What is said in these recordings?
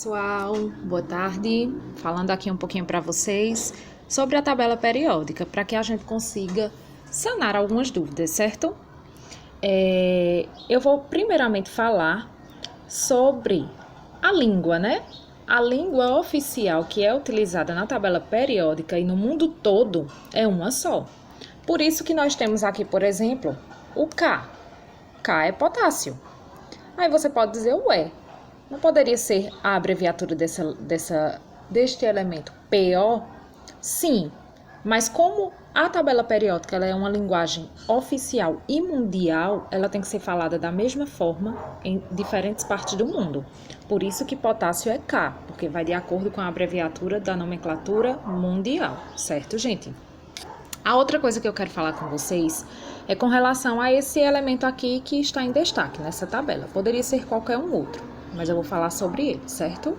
pessoal, boa tarde. Falando aqui um pouquinho para vocês sobre a tabela periódica, para que a gente consiga sanar algumas dúvidas, certo? Eu vou primeiramente falar sobre a língua, né? A língua oficial que é utilizada na tabela periódica e no mundo todo é uma só. Por isso que nós temos aqui, por exemplo, o K. K é potássio. Aí você pode dizer, ué, não poderia ser a abreviatura deste elemento PO? Sim, mas como a tabela periódica ela é uma linguagem oficial e mundial, ela tem que ser falada da mesma forma em diferentes partes do mundo. Por isso que potássio é K, porque vai de acordo com a abreviatura da nomenclatura mundial, certo, gente? A outra coisa que eu quero falar com vocês é com relação a esse elemento aqui que está em destaque nessa tabela. Poderia ser qualquer um outro, mas eu vou falar sobre ele, certo?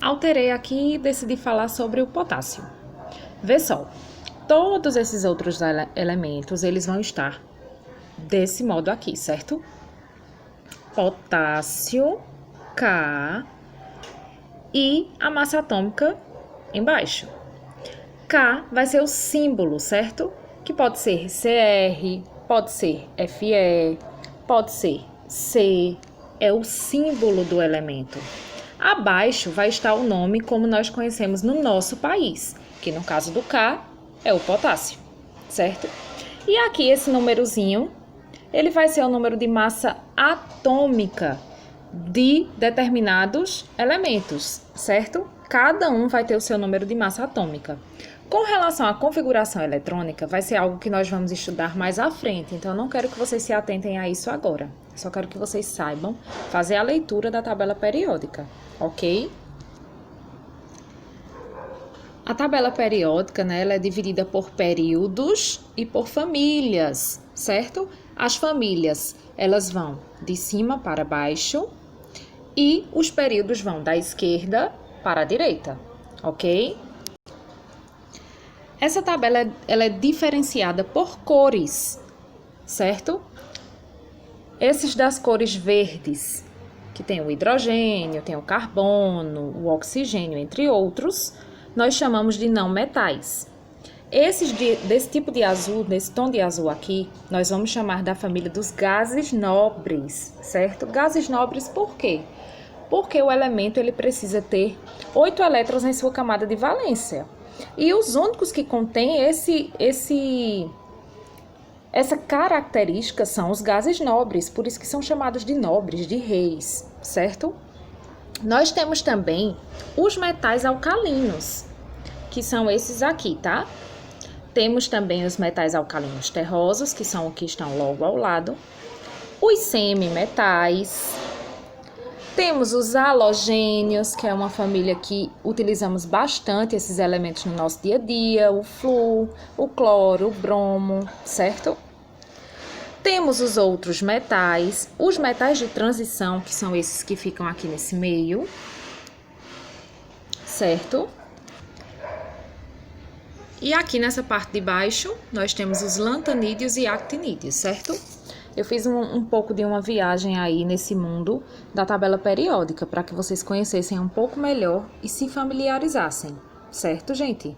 Alterei aqui e decidi falar sobre o potássio. Vê só, todos esses outros elementos, eles vão estar desse modo aqui, certo? Potássio, K e a massa atômica embaixo. K vai ser o símbolo, certo? Que pode ser Cr, pode ser Fe, pode ser C, é o símbolo do elemento. Abaixo vai estar o nome como nós conhecemos no nosso país, que no caso do K é o potássio, certo? E aqui esse númerozinho, ele vai ser o número de massa atômica de determinados elementos, certo? Cada um vai ter o seu número de massa atômica. Com relação à configuração eletrônica, vai ser algo que nós vamos estudar mais à frente, então eu não quero que vocês se atentem a isso agora. Só quero que vocês saibam fazer a leitura da tabela periódica, ok? A tabela periódica, né, ela é dividida por períodos e por famílias, certo? As famílias, elas vão de cima para baixo e os períodos vão da esquerda para a direita, ok? Essa tabela ela é diferenciada por cores, certo? Esses das cores verdes, que tem o hidrogênio, tem o carbono, o oxigênio, entre outros, nós chamamos de não metais. Desse tipo de azul, desse tom de azul aqui, nós vamos chamar da família dos gases nobres, certo? Gases nobres por quê? Porque o elemento ele precisa ter 8 elétrons em sua camada de valência. E os únicos que contêm essa característica são os gases nobres, por isso que são chamados de nobres, de reis, certo? Nós temos também os metais alcalinos, que são esses aqui, tá? Temos também os metais alcalinos terrosos, que são os que estão logo ao lado, os semimetais. Temos os halogênios, que é uma família que utilizamos bastante esses elementos no nosso dia a dia, o flúor, o cloro, o bromo, certo? Temos os outros metais, os metais de transição, que são esses que ficam aqui nesse meio, certo? E aqui nessa parte de baixo, nós temos os lantanídeos e actinídeos, certo? Eu fiz um pouco de uma viagem aí nesse mundo da tabela periódica, para que vocês conhecessem um pouco melhor e se familiarizassem, certo, gente?